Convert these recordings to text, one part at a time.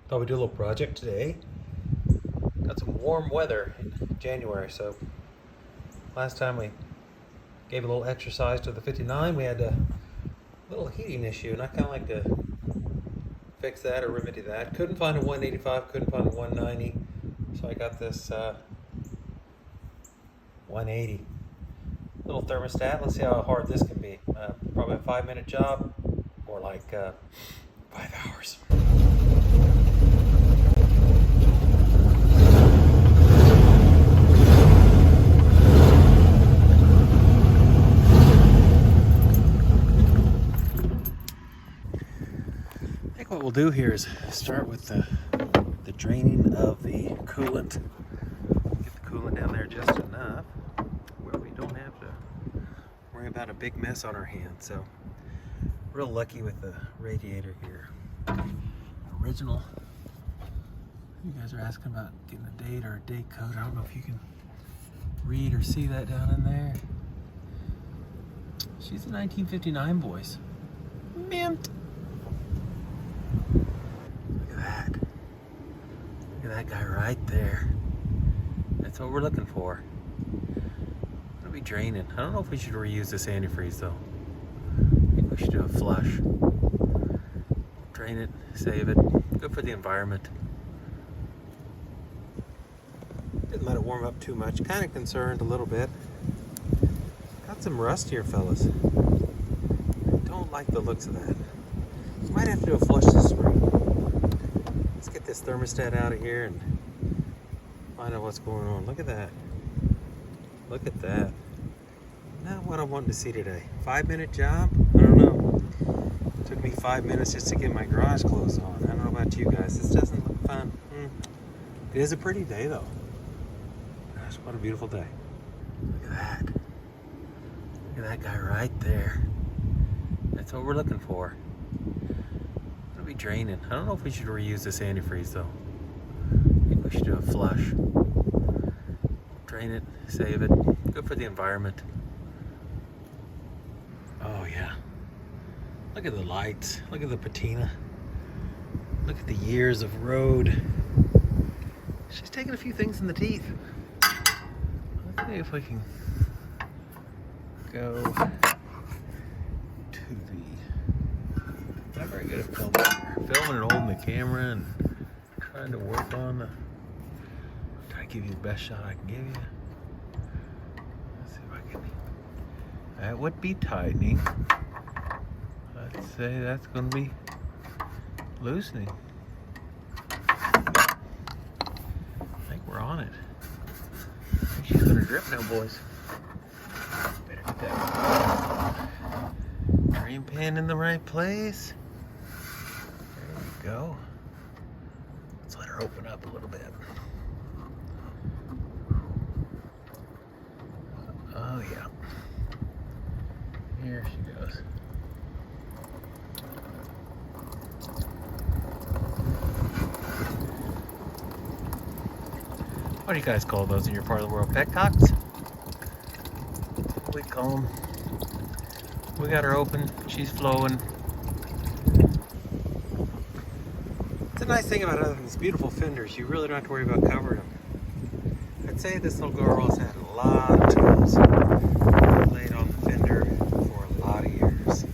Thought we'd do a little project today. Got some warm weather in January, so last time we gave a little exercise to the 59, we had a little heating issue, and I kind of like to fix that or remedy that. Couldn't find a 185, couldn't find a 190, so I got this 180 little thermostat. Let's see how hard this can be. Probably a 5-minute job, or like 5 hours. I think what we'll do here is start with the draining of the coolant. Get the coolant down there just enough where we don't have to worry about a big mess on our hands. So, real lucky with the radiator here. Original. You guys are asking about getting a date or a date code. I don't know if you can read or see that down in there. She's a 1959, boys. Mint. Look at that. Look at that guy right there. That's what we're looking for. It'll be draining. I don't know if we should reuse this antifreeze though. I think we should do a flush. Drain it, save it. Good for the environment. Didn't let it warm up too much. Kind of concerned a little bit. Got some rust here, fellas. Don't like the looks of that. Might have to do a flush this spring. Let's get this thermostat out of here and find out what's going on. Look at that. Look at that. Not what I wanted to see today. 5-minute job? I don't know. Took me 5 minutes just to get my garage clothes on. I don't know about you guys. This doesn't look fun. It is a pretty day though. Gosh, what a beautiful day. Look at that. Look at that guy right there. That's what we're looking for. It'll be draining. I don't know if we should reuse this antifreeze though. I think we should do a flush. Drain it, save it. Good for the environment. Oh yeah. Look at the lights. Look at the patina. Look at the years of road. She's taking a few things in the teeth. Let's see if we can go to the... Not very good at filming and holding the camera and trying to work on the... Try to give you the best shot I can give you. Let's see if I can... That would be tightening. I'd say that's going to be loosening. I think we're on it. I think she's going to drip now, boys. Better get that drain pan in the right place. There we go. Let's let her open up a little bit. Oh yeah. Here she goes. What do you guys call those in your part of the world? Petcocks? We call them. We got her open. She's flowing. It's a nice thing about having these beautiful fenders. You really don't have to worry about covering them. I'd say this little girl's had a lot of tools laid on the fender for a lot of years.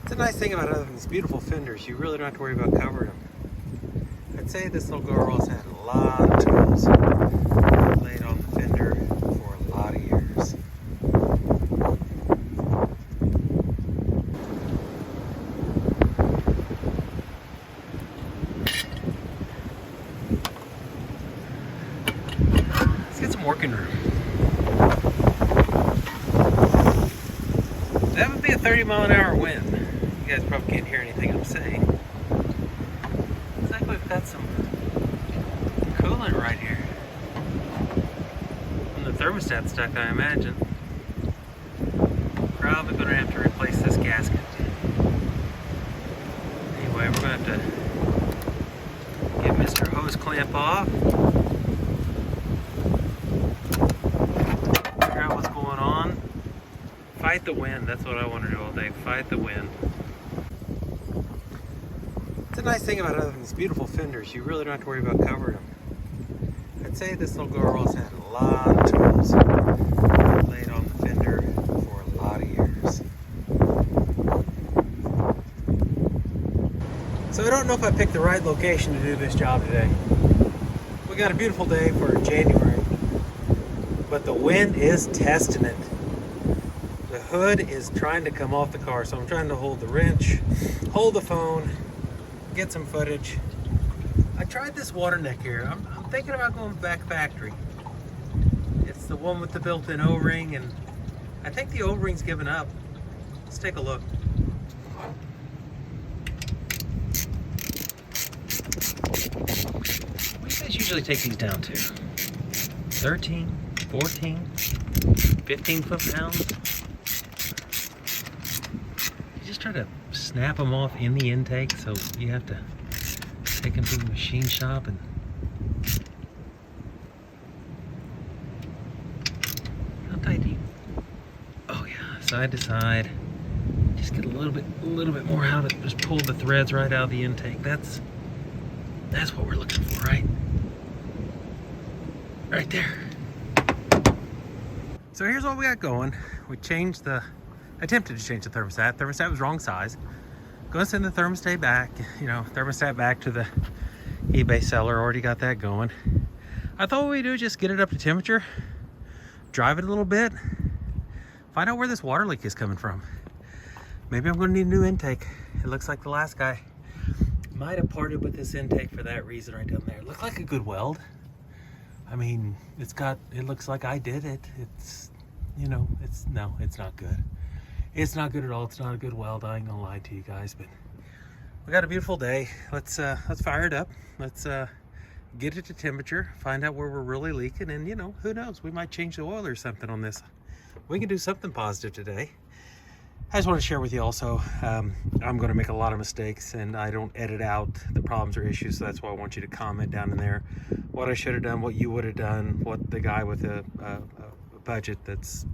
It's a nice thing about having these beautiful fenders. You really don't have to worry about covering them. I'd say this little girl's had a lot of tools laid on the fender for a lot of years. Let's get some working room. That would be a 30-mile-an-hour wind. You guys probably can't hear anything I'm saying. Looks like we've got some coolant right here. And the thermostat stuck, I imagine. Probably gonna have to replace this gasket. Anyway, we're gonna have to get Mr. Hose Clamp off. Figure out what's going on. Fight the wind. That's what I want to do all day. Fight the wind. It's a nice thing about having these beautiful fenders. You really don't have to worry about covering them. I'd say this little girl's had a lot of tools laid on the fender for a lot of years. So I don't know if I picked the right location to do this job today. We got a beautiful day for January, but the wind is testing it. The hood is trying to come off the car, so I'm trying to hold the wrench, hold the phone, get some footage. I tried this water neck here. I'm thinking about going back factory. It's the one with the built-in O-ring, and I think the O-ring's given up. Let's take a look. What do you guys usually take these down to? 13, 14, 15 foot-pounds? You just try to snap them off in the intake, so you have to take them to the machine shop and how tight do you? Oh yeah, side to side. Just get a little bit more out of it. Just pull the threads right out of the intake. That's what we're looking for, right? Right there. So here's what we got going. We attempted to change the thermostat. Thermostat was wrong size. Gonna send the thermostat back, thermostat back to the eBay seller. Already got that going. I thought what we'd do is just get it up to temperature, drive it a little bit, find out where this water leak is coming from. Maybe I'm gonna need a new intake. It looks like the last guy might have parted with this intake for that reason right down there. It looked like a good weld. I mean, it looks like I did it. It's not good. It's not good at all. It's not a good weld. I ain't gonna lie to you guys, but we got a beautiful day. Let's fire it up. Let's get it to temperature, find out where we're really leaking, and who knows? We might change the oil or something on this. We can do something positive today. I just want to share with you also, I'm going to make a lot of mistakes, and I don't edit out the problems or issues, so that's why I want you to comment down in there what I should have done, what you would have done, what the guy with a budget that's,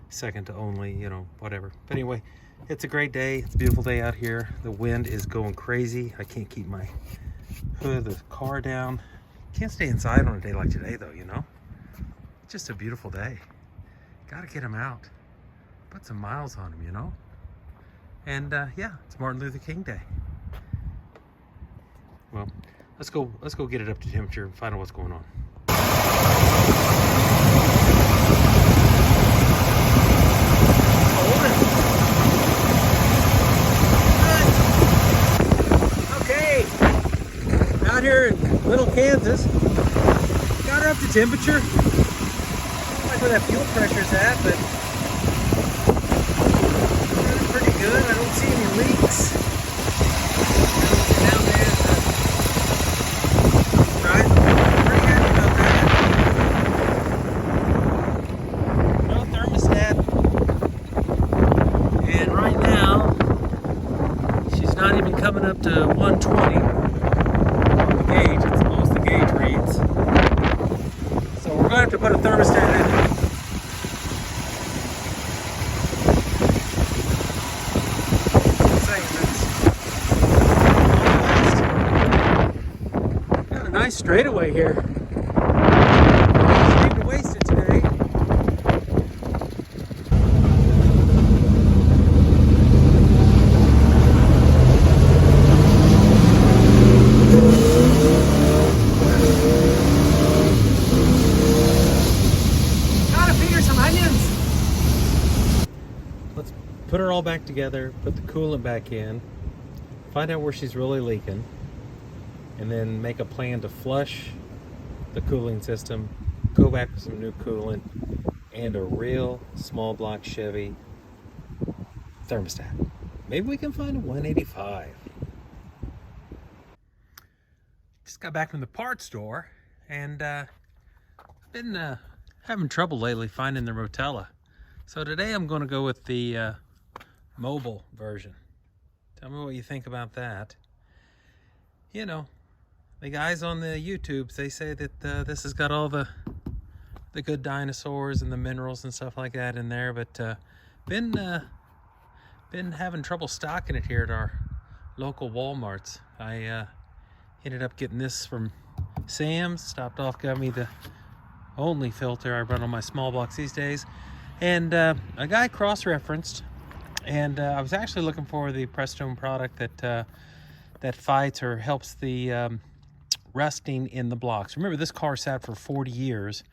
second to only, whatever. But anyway, it's a great day. It's a beautiful day out here. The wind is going crazy. I can't keep my hood of the car down. Can't stay inside on a day like today, though, It's just a beautiful day. Got to get them out. Put some miles on them, And yeah, it's Martin Luther King Day. Well, let's go get it up to temperature and find out what's going on. Okay, out here in Little Kansas, got her up to temperature. I don't like where that fuel pressure's at, but pretty good. I don't see any leaks. Down there, right? Pretty happy about that. No thermostat. And right now, she's not even coming up to 120 on the gauge. It's the most the gauge reads. So we're going to have to put a thermostat in. Nice straightaway here. Didn't even waste it today. Gotta feed her some onions. Let's put her all back together, put the coolant back in, find out where she's really leaking, and then make a plan to flush the cooling system, go back with some new coolant, and a real small block Chevy thermostat. Maybe we can find a 185. Just got back from the parts store, and been having trouble lately finding the Rotella. So today I'm going to go with the mobile version. Tell me what you think about that. The guys on the YouTubes, they say that this has got all the good dinosaurs and the minerals and stuff like that in there, but been having trouble stocking it here at our local Walmarts. I ended up getting this from Sam's. Stopped off, got me the only filter I run on my small blocks these days. And a guy cross-referenced, and I was actually looking for the Prestone product that fights or helps the rusting in the blocks. Remember, this car sat for 40 years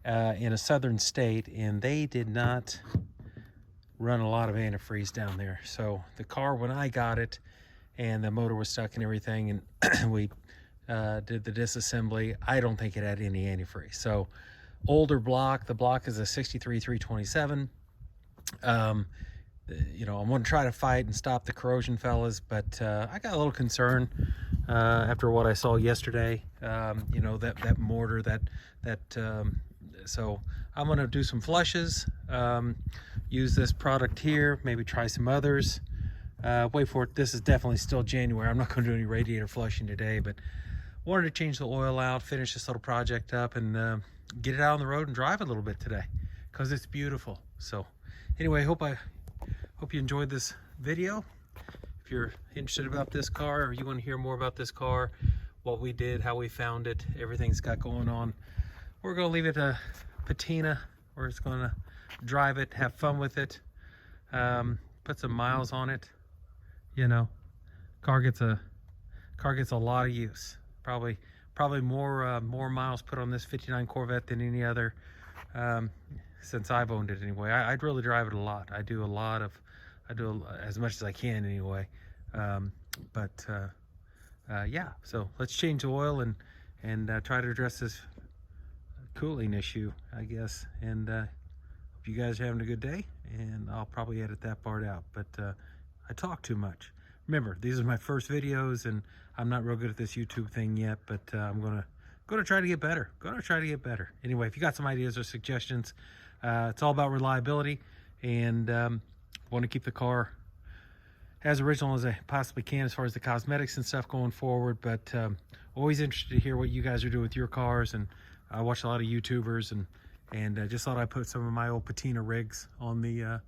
in a southern state, and they did not run a lot of antifreeze down there. So the car, when I got it, and the motor was stuck and everything, and we did the disassembly, I don't think it had any antifreeze. So older block, the block is a 63 327. You know, I'm going to try to fight and stop the corrosion, fellas, but I got a little concerned after what I saw yesterday. You know, that mortar, so I'm going to do some flushes, use this product here, maybe try some others. Wait for it. This is definitely still January. I'm not going to do any radiator flushing today, but wanted to change the oil out, finish this little project up, and get it out on the road and drive a little bit today because it's beautiful. So anyway, hope you enjoyed this video. If you're interested about this car, or you want to hear more about this car, what we did, how we found it, everything's got going on, we're going to leave it a patina. We're just going to drive it, have fun with it, put some miles on it. You know, car gets a lot of use. Probably more miles put on this 59 Corvette than any other since I've owned it anyway. I'd really drive it a lot. I do as much as I can anyway. Yeah, so let's change the oil and try to address this cooling issue, I guess. And hope you guys are having a good day, and I'll probably edit that part out, but I talk too much. Remember, these are my first videos, and I'm not real good at this YouTube thing yet, but I'm gonna try to get better. Anyway, if you got some ideas or suggestions, it's all about reliability, and want to keep the car as original as I possibly can as far as the cosmetics and stuff going forward. But always interested to hear what you guys are doing with your cars, and I watch a lot of YouTubers, and just thought I'd put some of my old patina rigs on the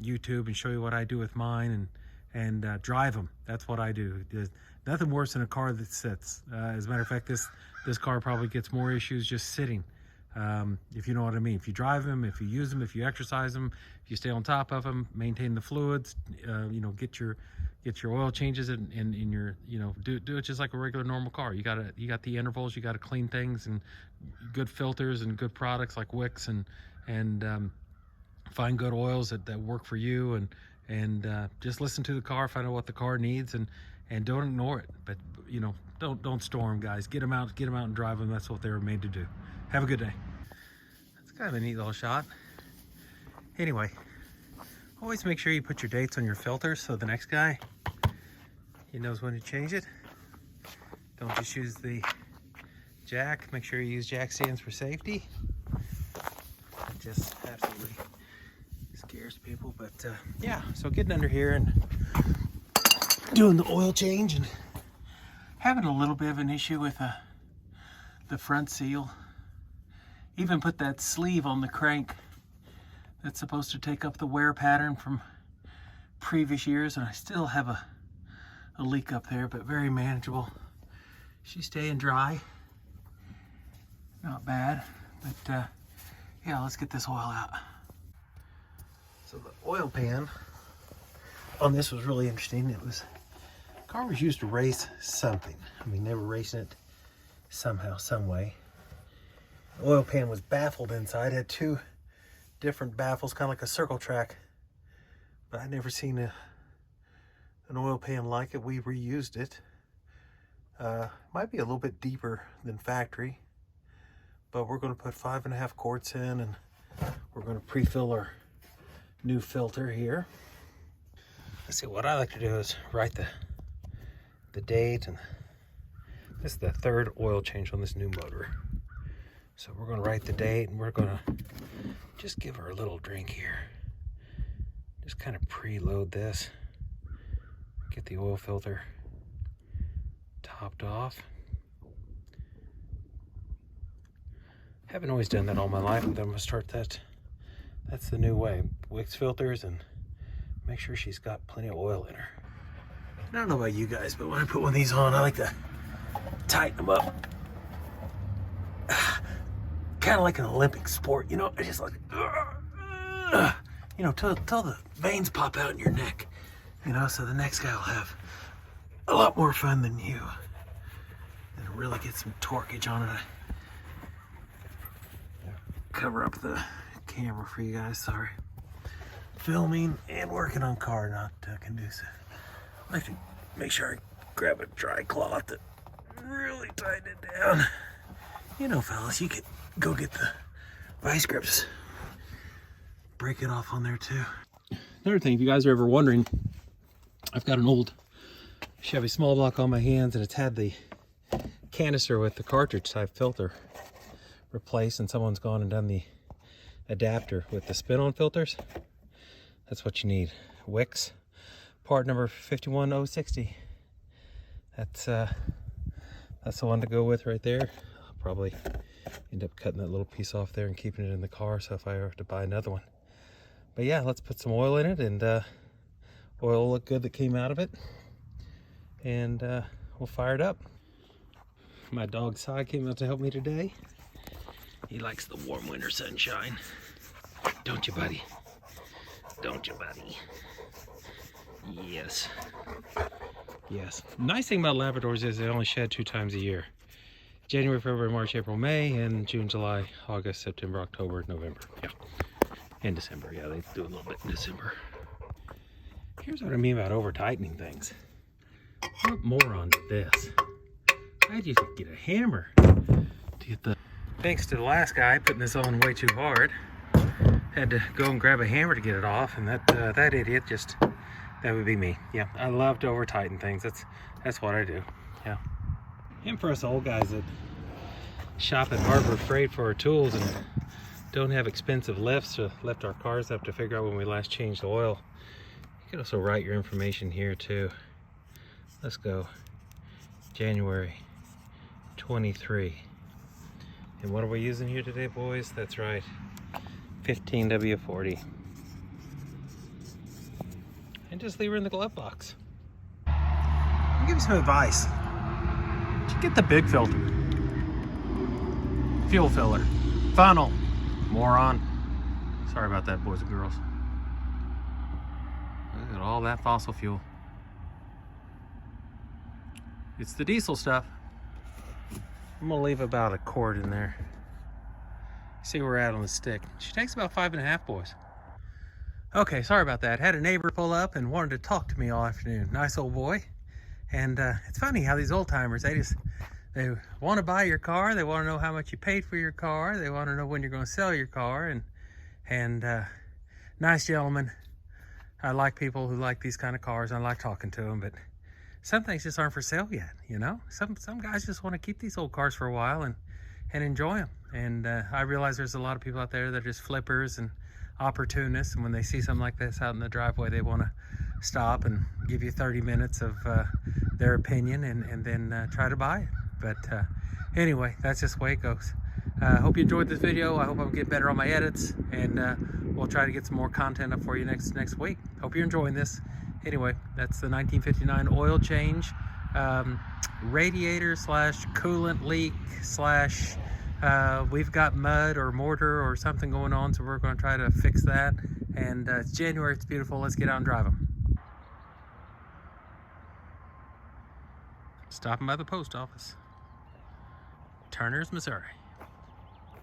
YouTube and show you what I do with mine, and drive them. That's what I do. There's nothing worse than a car that sits. As a matter of fact, this car probably gets more issues just sitting, if you know what I mean. If you drive them, if you use them, if you exercise them, if you stay on top of them, maintain the fluids, you know, get your oil changes in your, you know, do it just like a regular normal car. You got the intervals, you got to clean things, and good filters and good products like Wicks, and find good oils that work for you, and just listen to the car, find out what the car needs, and don't ignore it. But you know, don't store them, guys. Get them out and drive them. That's what they were made to do. Have a good day. That's kind of a neat little shot. Anyway, always make sure you put your dates on your filters so the next guy, he knows when to change it. Don't just use the jack. Make sure you use jack stands for safety. It just absolutely scares people. But yeah, so getting under here and doing the oil change, and having a little bit of an issue with the front seal. Even put that sleeve on the crank that's supposed to take up the wear pattern from previous years, and I still have a leak up there, but very manageable. She's staying dry, not bad. But yeah, let's get this oil out. So the oil pan on this was really interesting. The car was used to race something. I mean, they were racing it somehow, some way. The oil pan was baffled inside. It had two different baffles, kind of like a circle track. But I'd never seen an oil pan like it. We reused it. Might be a little bit deeper than factory, but we're going to put 5.5 quarts in, and we're going to pre-fill our new filter here. Let's see, what I like to do is write the date, and this is the third oil change on this new motor. So we're going to write the date, and we're going to just give her a little drink here. Just kind of preload this. Get the oil filter topped off. Haven't always done that all my life, but I'm going to start that. That's the new way. Wicks filters and make sure she's got plenty of oil in her. I don't know about you guys, but when I put one of these on, I like to tighten them up. Kind of like an Olympic sport, you know? I just like, you know, till the veins pop out in your neck, you know, so the next guy will have a lot more fun than you. And really get some torquage on it. Cover up the camera for you guys, sorry. Filming and working on car, not conducive. I like to make sure I grab a dry cloth that really tighten it down. You know, fellas, you could go get the vice grips. Break it off on there too. Another thing, if you guys are ever wondering, I've got an old Chevy small block on my hands, and it's had the canister with the cartridge type filter replaced, and someone's gone and done the adapter with the spin-on filters. That's what you need. Wix, part number 51060. That's the one to go with right there. I'll probably end up cutting that little piece off there and keeping it in the car, so if I ever have to buy another one. But yeah, let's put some oil in it, and oil will look good that came out of it, and we'll fire it up. My dog Sai came out to help me today. He likes the warm winter sunshine. Don't you, buddy? Don't you, buddy? Yes. Yes. Nice thing about Labradors is they only shed 2 times a year. January, February, March, April, May, and June, July, August, September, October, November. Yeah. And December. Yeah, they do a little bit in December. Here's what I mean about over-tightening things. What moron did this? I'd use to get a hammer to get the... Thanks to the last guy putting this on way too hard. Had to go and grab a hammer to get it off, and that idiot just... That would be me. Yeah, I love to over-tighten things. That's what I do. Yeah. And for us old guys that shop at Harbor Freight for our tools and don't have expensive lifts to lift our cars up to figure out when we last changed oil, you can also write your information here too. Let's go. January 23. And what are we using here today, boys? That's right. 15W40. And just leave her in the glove box. I'll give you some advice. Just get the big filter. Fuel filler. Funnel. Moron. Sorry about that, boys and girls. Look at all that fossil fuel. It's the diesel stuff. I'm gonna leave about a quart in there. See where we're at on the stick. She takes about 5.5, boys. Okay, sorry about that. Had a neighbor pull up and wanted to talk to me all afternoon. Nice old boy. And it's funny how these old timers, they want to buy your car. They want to know how much you paid for your car. They want to know when you're going to sell your car. And nice gentlemen. I like people who like these kind of cars. I like talking to them, but some things just aren't for sale yet, you know? Some guys just want to keep these old cars for a while and enjoy them. And I realize there's a lot of people out there that are just flippers and opportunists, and when they see something like this out in the driveway, they want to stop and give you 30 minutes of their opinion and then try to buy it. But anyway, that's just the way it goes. I hope you enjoyed this video. I hope I'm getting better on my edits, and we'll try to get some more content up for you next week. Hope you're enjoying this. Anyway, that's the 1959 oil change, radiator / coolant leak / we've got mud or mortar or something going on, so we're going to try to fix that. And it's January, it's beautiful. Let's get out and drive them. Stopping by the post office. Turner's, Missouri.